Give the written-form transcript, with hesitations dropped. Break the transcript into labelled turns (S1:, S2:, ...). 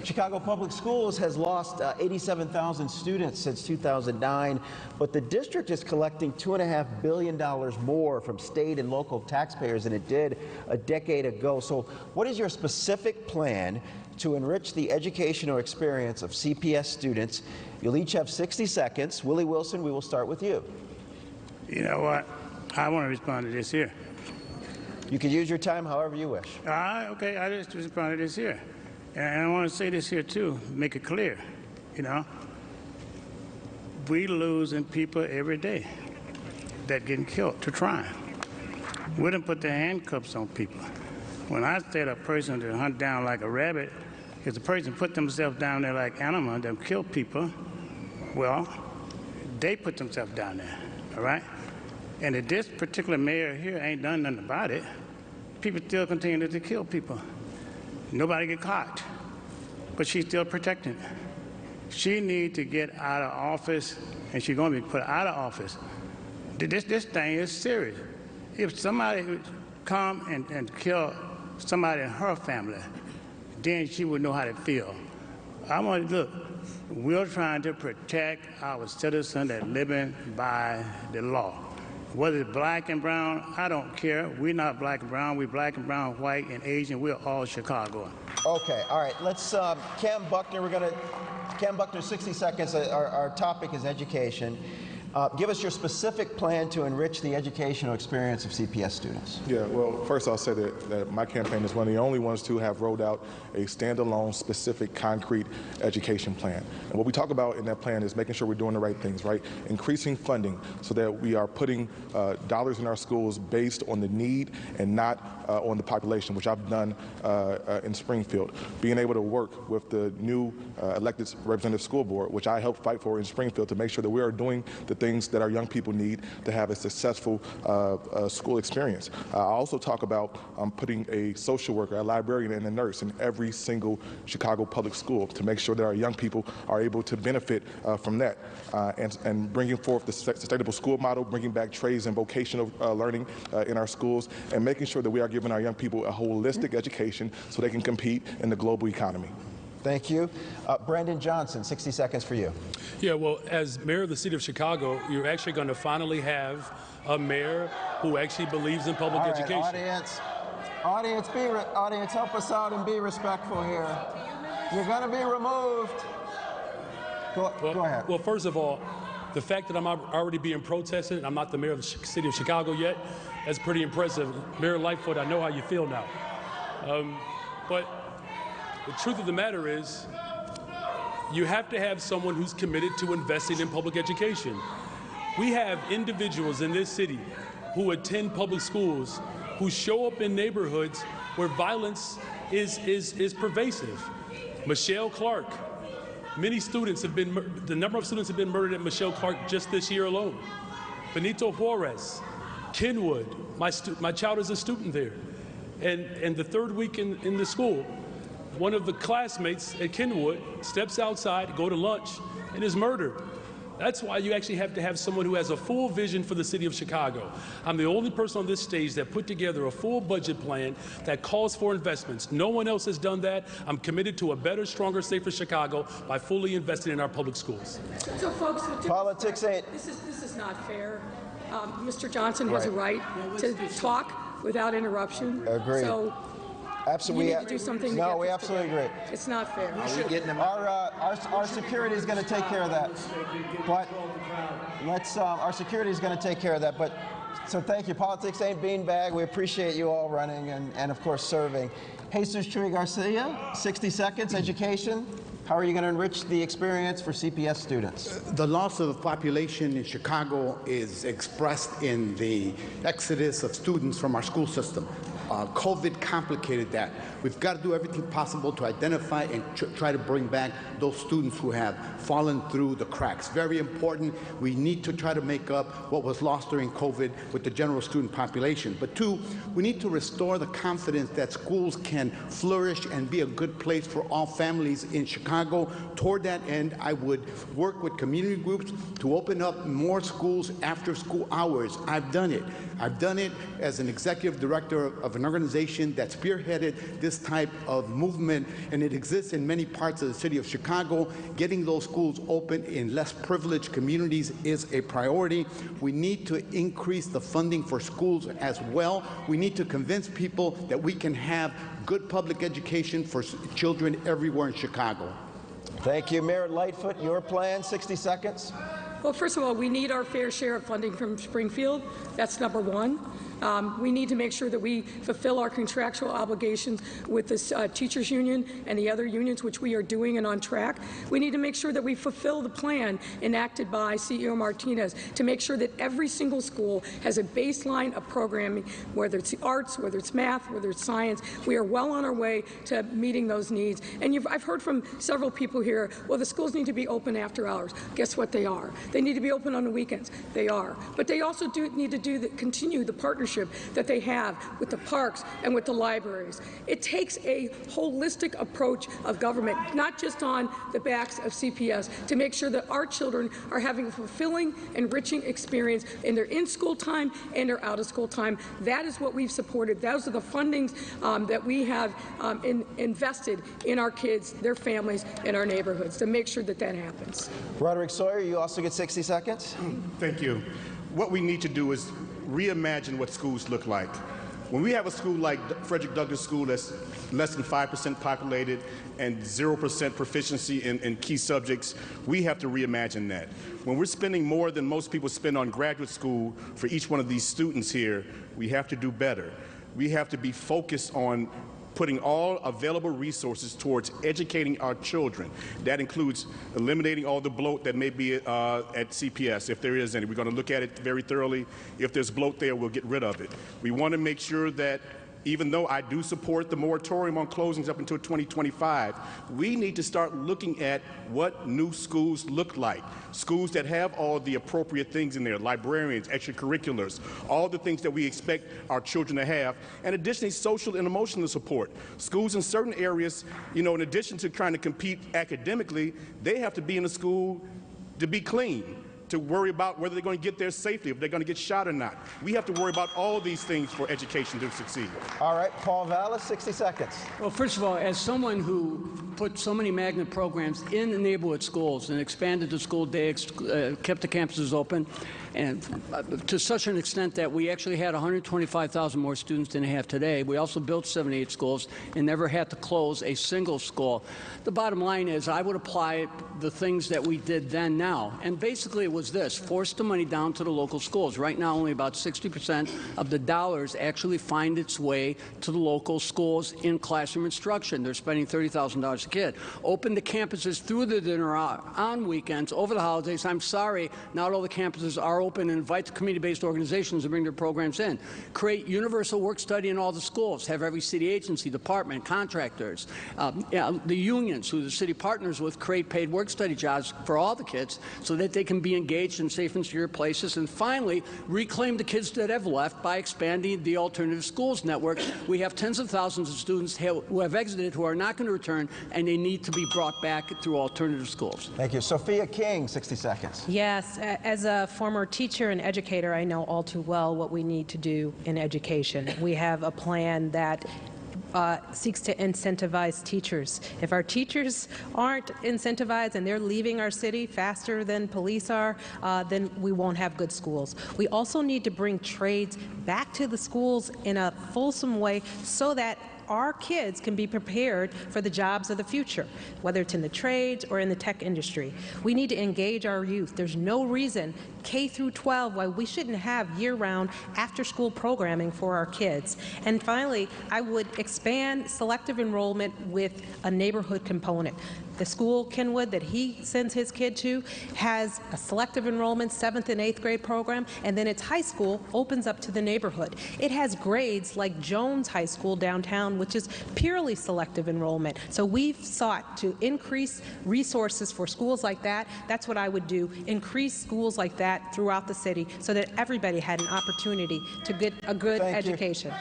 S1: Chicago Public Schools has lost 87,000 students since 2009, but the district is collecting $2.5 billion more from state and local taxpayers than it did a decade ago. So what is your specific plan to enrich the educational experience of CPS students? You'll each have 60 seconds. Willie Wilson, we will start with you.
S2: You know what? I want to respond to this here.
S1: You can use your time however you wish.
S2: Okay, I just respond to this here. And I want to say this here too, make it clear, we losing people every day that getting killed to trying. We done put the handcuffs on people. When I said a person to hunt down like a rabbit, if the person put themselves down there like animal, them kill people, well, they put themselves down there, all right? And if this particular mayor here ain't done nothing about it, people still continue to kill people. Nobody get caught, but she's still protecting it. She needs to get out of office, and she's going to be put out of office. This thing is serious. If somebody come and kill somebody in her family, then she would know how to feel. I want to look. We're trying to protect our citizens that living by the law. Whether it's black and brown, I don't care. We're not black and brown. We're black and brown, white and Asian. We're all Chicago.
S1: Okay, all right. Let's, Cam Buckner, Cam Buckner, 60 seconds. Our topic is education. Give us your specific plan to enrich the educational experience of CPS students.
S3: Yeah, well, first I'll say that my campaign is one of the only ones to have rolled out a standalone, specific, concrete education plan. And what we talk about in that plan is making sure we're doing the right things, right? Increasing funding so that we are putting dollars in our schools based on the need and not on the population, which I've done in Springfield. Being able to work with the new elected representative school board, which I helped fight for in Springfield, to make sure that we are doing the things that our young people need to have a successful school experience. I also talk about putting a social worker, a librarian, and a nurse in every single Chicago public school to make sure that our young people are able to benefit from that. And bringing forth the sustainable school model, bringing back trades and vocational learning in our schools, and making sure that we are giving our young people a holistic education so they can compete in the global economy.
S1: Thank you. Brandon Johnson, 60 seconds for you.
S4: Yeah, well, as mayor of the city of Chicago, you're actually going to finally have a mayor who actually believes in public education.
S1: Audience, help us out and be respectful here. You're going to be removed. Go ahead.
S4: Well, first of all, the fact that I'm already being protested and I'm not the mayor of the city of Chicago yet, that's pretty impressive. Mayor Lightfoot, I know how you feel now. But the truth of the matter is, you have to have someone who's committed to investing in public education. We have individuals in this city who attend public schools who show up in neighborhoods where violence is pervasive. Michelle Clark, many students have been, the number of students have been murdered at Michelle Clark just this year alone. Benito Juarez, Kenwood, my child is a student there. And the third week in the school, one of the classmates at Kenwood steps outside, go to lunch, and is murdered. That's why you actually have to have someone who has a full vision for the city of Chicago. I'm the only person on this stage that put together a full budget plan that calls for investments. No one else has done that. I'm committed to a better, stronger, safer Chicago by fully investing in our public schools.
S5: So folks,
S1: politics ain't.
S5: This is not fair. Mr. Johnson has a right to talk without interruption.
S1: Agreed.
S5: So
S1: absolutely.
S5: You need to do something.
S1: No, we absolutely agree.
S5: It's not fair.
S1: Our security is going to take care of that. But let's. Our security is going to take care of that. But so thank you. Politics ain't beanbag. We appreciate you all running and of course serving. Jesus Chuy Garcia, 60 seconds. Education. How are you going to enrich the experience for CPS students?
S6: The loss of population in Chicago is expressed in the exodus of students from our school system. COVID complicated that. We've got to do everything possible to identify and try to bring back those students who have fallen through the cracks. Very important. We need to try to make up what was lost during COVID with the general student population. But two, we need to restore the confidence that schools can flourish and be a good place for all families in Chicago. Toward that end, I would work with community groups to open up more schools after school hours. I've done it. I've done it as an executive director of of an organization that spearheaded this type of movement, and it exists in many parts of the city of Chicago. Getting those schools open in less privileged communities is a priority. We need to increase the funding for schools as well. We need to convince people that we can have good public education for children everywhere in Chicago.
S1: Thank you. Mayor Lightfoot, your plan, 60 seconds.
S5: Well, first of all, we need our fair share of funding from Springfield. That's number one. We need to make sure that we fulfill our contractual obligations with this teachers union and the other unions, which we are doing and on track. We need to make sure that we fulfill the plan enacted by CEO Martinez to make sure that every single school has a baseline of programming, whether it's the arts, whether it's math, whether it's science. We are well on our way to meeting those needs. And I've heard from several people here, well, the schools need to be open after hours. Guess what they are? They need to be open on the weekends. They are. But they also need to continue the partnership that they have with the parks and with the libraries. It takes a holistic approach of government, not just on the backs of CPS, to make sure that our children are having a fulfilling, enriching experience in their in-school time and their out-of-school time. That is what we've supported. Those are the fundings that we have invested in our kids, their families, and our neighborhoods to make sure that that happens.
S1: Roderick Sawyer, you also get 60 seconds.
S7: Thank you. What we need to do is reimagine what schools look like. When we have a school like Frederick Douglass School that's less than 5% populated and 0% proficiency in key subjects, we have to reimagine that. When we're spending more than most people spend on graduate school for each one of these students here, we have to do better. We have to be focused on putting all available resources towards educating our children. That includes eliminating all the bloat that may be at CPS, if there is any. We're going to look at it very thoroughly. If there's bloat there, we'll get rid of it. We want to make sure that even though I do support the moratorium on closings up until 2025, we need to start looking at what new schools look like. Schools that have all the appropriate things in there, librarians, extracurriculars, all the things that we expect our children to have, and additionally social and emotional support. Schools in certain areas, in addition to trying to compete academically, they have to be in a school to be clean, to worry about whether they're going to get there safely, if they're going to get shot or not. We have to worry about all these things for education to succeed.
S1: All right, Paul Vallis, 60 seconds.
S8: Well, first of all, as someone who put so many magnet programs in the neighborhood schools and expanded the school day, kept the campuses open, and to such an extent that we actually had 125,000 more students than we have today. We also built 78 schools and never had to close a single school. The bottom line is I would apply the things that we did then now. And basically it was this: force the money down to the local schools. Right now only about 60% of the dollars actually find its way to the local schools in classroom instruction. They're spending $30,000 a kid. Open the campuses through the dinner hour, on weekends, over the holidays. I'm sorry, not all the campuses are open, and invite the community-based organizations to bring their programs in. Create universal work study in all the schools. Have every city agency, department, contractors, the unions who the city partners with create paid work study jobs for all the kids so that they can be engaged in safe and secure places. And finally, reclaim the kids that have left by expanding the alternative schools network. We have tens of thousands of students who have exited who are not going to return, and they need to be brought back through alternative schools.
S1: Thank you. Sophia King, 60 seconds.
S9: Yes, as a former teacher and educator, I know all too well what we need to do in education. We have a plan that seeks to incentivize teachers. If our teachers aren't incentivized and they're leaving our city faster than police are, then we won't have good schools. We also need to bring trades back to the schools in a fulsome way so that our kids can be prepared for the jobs of the future, whether it's in the trades or in the tech industry. We need to engage our youth. There's no reason, K through 12, why we shouldn't have year-round after-school programming for our kids. And finally, I would expand selective enrollment with a neighborhood component. The school, Kenwood, that he sends his kid to has a selective enrollment 7th and 8th grade program, and then its high school opens up to the neighborhood. It has grades like Jones High School downtown, which is purely selective enrollment. So we've sought to increase resources for schools like that. That's what I would do, increase schools like that throughout the city so that everybody had an opportunity to get a good education.